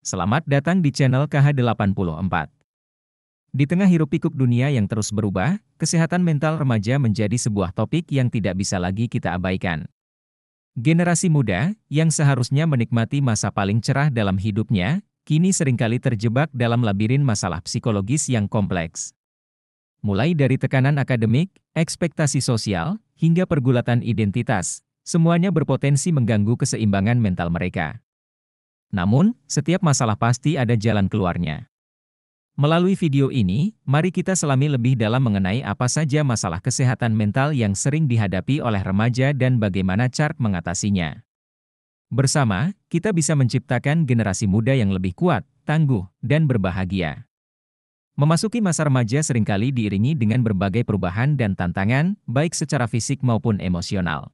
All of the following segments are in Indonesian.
Selamat datang di channel KH84. Di tengah hiruk-pikuk dunia yang terus berubah, kesehatan mental remaja menjadi sebuah topik yang tidak bisa lagi kita abaikan. Generasi muda, yang seharusnya menikmati masa paling cerah dalam hidupnya, kini seringkali terjebak dalam labirin masalah psikologis yang kompleks. Mulai dari tekanan akademik, ekspektasi sosial, hingga pergulatan identitas, semuanya berpotensi mengganggu keseimbangan mental mereka. Namun, setiap masalah pasti ada jalan keluarnya. Melalui video ini, mari kita selami lebih dalam mengenai apa saja masalah kesehatan mental yang sering dihadapi oleh remaja dan bagaimana cara mengatasinya. Bersama, kita bisa menciptakan generasi muda yang lebih kuat, tangguh, dan berbahagia. Memasuki masa remaja seringkali diiringi dengan berbagai perubahan dan tantangan, baik secara fisik maupun emosional.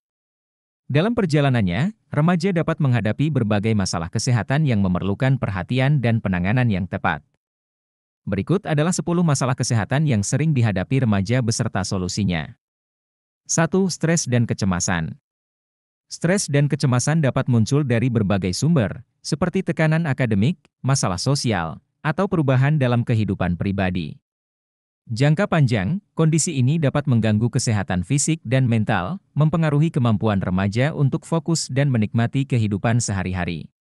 Dalam perjalanannya, remaja dapat menghadapi berbagai masalah kesehatan yang memerlukan perhatian dan penanganan yang tepat. Berikut adalah 10 masalah kesehatan yang sering dihadapi remaja beserta solusinya. 1. Stres dan kecemasan. Stres dan kecemasan dapat muncul dari berbagai sumber, seperti tekanan akademik, masalah sosial, atau perubahan dalam kehidupan pribadi. Jangka panjang, kondisi ini dapat mengganggu kesehatan fisik dan mental, mempengaruhi kemampuan remaja untuk fokus dan menikmati kehidupan sehari-hari.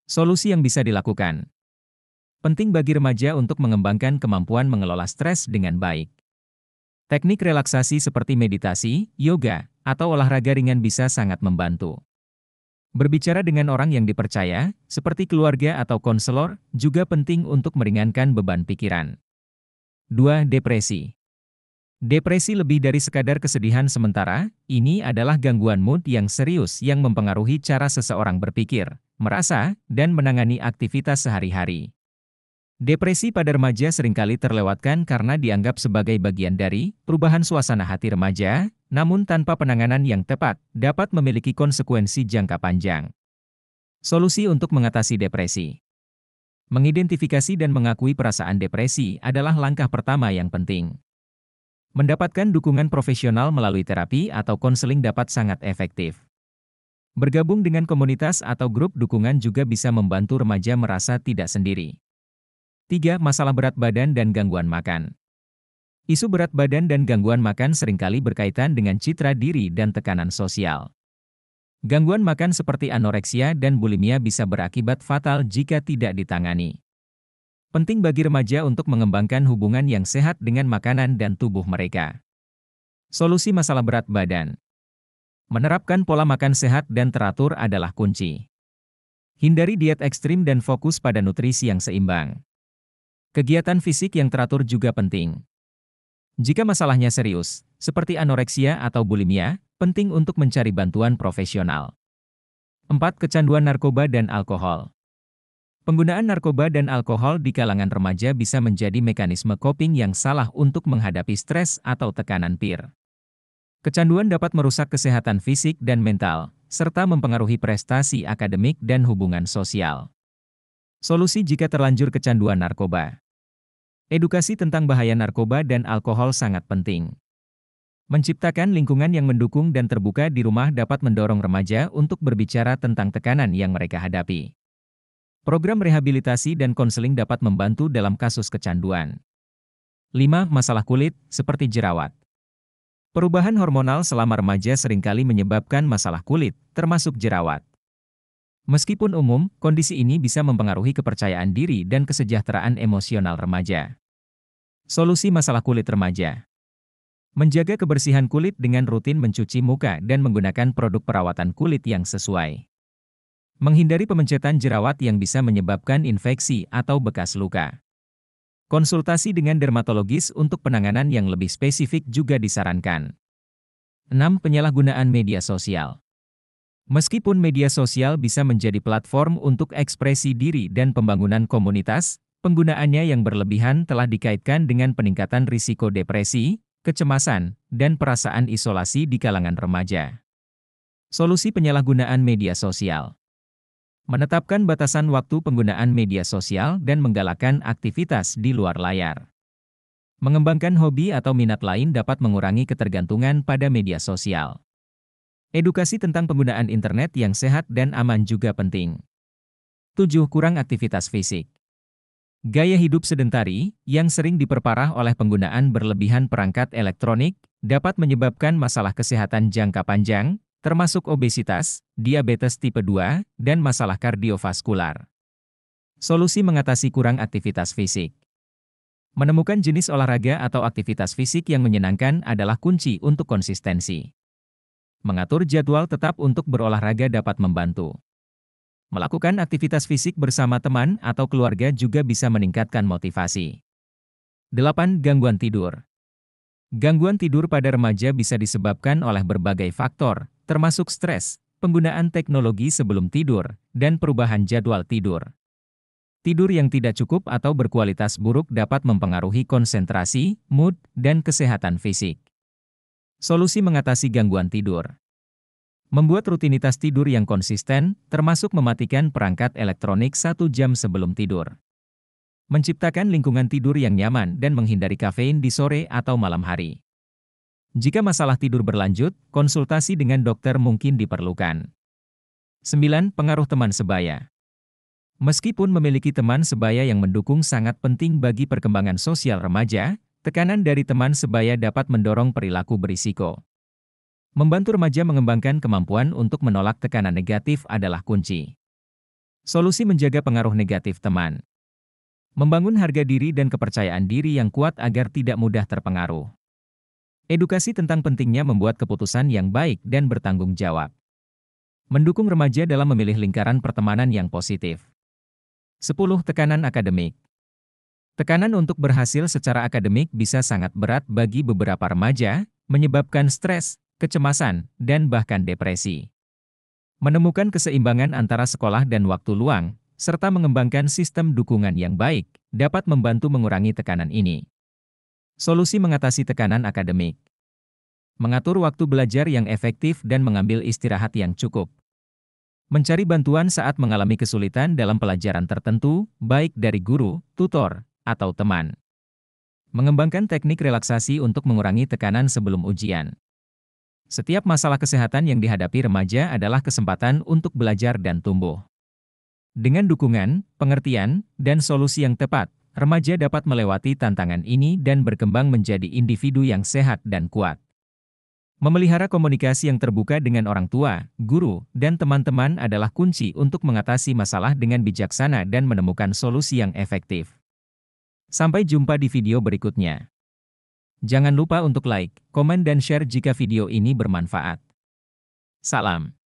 Solusi yang bisa dilakukan. Penting bagi remaja untuk mengembangkan kemampuan mengelola stres dengan baik. Teknik relaksasi seperti meditasi, yoga, atau olahraga ringan bisa sangat membantu. Berbicara dengan orang yang dipercaya, seperti keluarga atau konselor, juga penting untuk meringankan beban pikiran. 2. Depresi. Depresi lebih dari sekadar kesedihan sementara, ini adalah gangguan mood yang serius yang mempengaruhi cara seseorang berpikir, merasa, dan menangani aktivitas sehari-hari. Depresi pada remaja seringkali terlewatkan karena dianggap sebagai bagian dari perubahan suasana hati remaja, namun tanpa penanganan yang tepat, dapat memiliki konsekuensi jangka panjang. Solusi untuk mengatasi depresi. Mengidentifikasi dan mengakui perasaan depresi adalah langkah pertama yang penting. Mendapatkan dukungan profesional melalui terapi atau konseling dapat sangat efektif. Bergabung dengan komunitas atau grup dukungan juga bisa membantu remaja merasa tidak sendiri. 3. Masalah berat badan dan gangguan makan. Isu berat badan dan gangguan makan seringkali berkaitan dengan citra diri dan tekanan sosial. Gangguan makan seperti anoreksia dan bulimia bisa berakibat fatal jika tidak ditangani. Penting bagi remaja untuk mengembangkan hubungan yang sehat dengan makanan dan tubuh mereka. Solusi masalah berat badan. Menerapkan pola makan sehat dan teratur adalah kunci. Hindari diet ekstrim dan fokus pada nutrisi yang seimbang. Kegiatan fisik yang teratur juga penting. Jika masalahnya serius, seperti anoreksia atau bulimia, penting untuk mencari bantuan profesional. 4. Kecanduan narkoba dan alkohol. Penggunaan narkoba dan alkohol di kalangan remaja bisa menjadi mekanisme coping yang salah untuk menghadapi stres atau tekanan peer. Kecanduan dapat merusak kesehatan fisik dan mental, serta mempengaruhi prestasi akademik dan hubungan sosial. Solusi jika terlanjur kecanduan narkoba. Edukasi tentang bahaya narkoba dan alkohol sangat penting. Menciptakan lingkungan yang mendukung dan terbuka di rumah dapat mendorong remaja untuk berbicara tentang tekanan yang mereka hadapi. Program rehabilitasi dan konseling dapat membantu dalam kasus kecanduan. 5. Masalah kulit, seperti jerawat. Perubahan hormonal selama remaja seringkali menyebabkan masalah kulit, termasuk jerawat. Meskipun umum, kondisi ini bisa mempengaruhi kepercayaan diri dan kesejahteraan emosional remaja. Solusi masalah kulit remaja. Menjaga kebersihan kulit dengan rutin mencuci muka dan menggunakan produk perawatan kulit yang sesuai. Menghindari pemencetan jerawat yang bisa menyebabkan infeksi atau bekas luka. Konsultasi dengan dermatologis untuk penanganan yang lebih spesifik juga disarankan. 6. Penyalahgunaan media sosial. Meskipun media sosial bisa menjadi platform untuk ekspresi diri dan pembangunan komunitas, penggunaannya yang berlebihan telah dikaitkan dengan peningkatan risiko depresi, kecemasan, dan perasaan isolasi di kalangan remaja. Solusi penyalahgunaan media sosial. Menetapkan batasan waktu penggunaan media sosial dan menggalakkan aktivitas di luar layar. Mengembangkan hobi atau minat lain dapat mengurangi ketergantungan pada media sosial. Edukasi tentang penggunaan internet yang sehat dan aman juga penting. 7. Kurang aktivitas fisik. Gaya hidup sedentari, yang sering diperparah oleh penggunaan berlebihan perangkat elektronik, dapat menyebabkan masalah kesehatan jangka panjang, termasuk obesitas, diabetes tipe 2, dan masalah kardiovaskular. Solusi mengatasi kurang aktivitas fisik. Menemukan jenis olahraga atau aktivitas fisik yang menyenangkan adalah kunci untuk konsistensi. Mengatur jadwal tetap untuk berolahraga dapat membantu. Melakukan aktivitas fisik bersama teman atau keluarga juga bisa meningkatkan motivasi. 8. Gangguan tidur. Gangguan tidur pada remaja bisa disebabkan oleh berbagai faktor, termasuk stres, penggunaan teknologi sebelum tidur, dan perubahan jadwal tidur. Tidur yang tidak cukup atau berkualitas buruk dapat mempengaruhi konsentrasi, mood, dan kesehatan fisik. Solusi mengatasi gangguan tidur. Membuat rutinitas tidur yang konsisten, termasuk mematikan perangkat elektronik 1 jam sebelum tidur. Menciptakan lingkungan tidur yang nyaman dan menghindari kafein di sore atau malam hari. Jika masalah tidur berlanjut, konsultasi dengan dokter mungkin diperlukan. 9. Pengaruh teman sebaya. Meskipun memiliki teman sebaya yang mendukung sangat penting bagi perkembangan sosial remaja, tekanan dari teman sebaya dapat mendorong perilaku berisiko. Membantu remaja mengembangkan kemampuan untuk menolak tekanan negatif adalah kunci. Solusi menjaga pengaruh negatif teman. Membangun harga diri dan kepercayaan diri yang kuat agar tidak mudah terpengaruh. Edukasi tentang pentingnya membuat keputusan yang baik dan bertanggung jawab. Mendukung remaja dalam memilih lingkaran pertemanan yang positif. 10. Tekanan akademik. Tekanan untuk berhasil secara akademik bisa sangat berat bagi beberapa remaja, menyebabkan stres, kecemasan, dan bahkan depresi. Menemukan keseimbangan antara sekolah dan waktu luang, serta mengembangkan sistem dukungan yang baik, dapat membantu mengurangi tekanan ini. Solusi mengatasi tekanan akademik. Mengatur waktu belajar yang efektif dan mengambil istirahat yang cukup. Mencari bantuan saat mengalami kesulitan dalam pelajaran tertentu, baik dari guru, tutor, atau teman. Mengembangkan teknik relaksasi untuk mengurangi tekanan sebelum ujian. Setiap masalah kesehatan yang dihadapi remaja adalah kesempatan untuk belajar dan tumbuh. Dengan dukungan, pengertian, dan solusi yang tepat, remaja dapat melewati tantangan ini dan berkembang menjadi individu yang sehat dan kuat. Memelihara komunikasi yang terbuka dengan orang tua, guru, dan teman-teman adalah kunci untuk mengatasi masalah dengan bijaksana dan menemukan solusi yang efektif. Sampai jumpa di video berikutnya. Jangan lupa untuk like, komen, dan share jika video ini bermanfaat. Salam.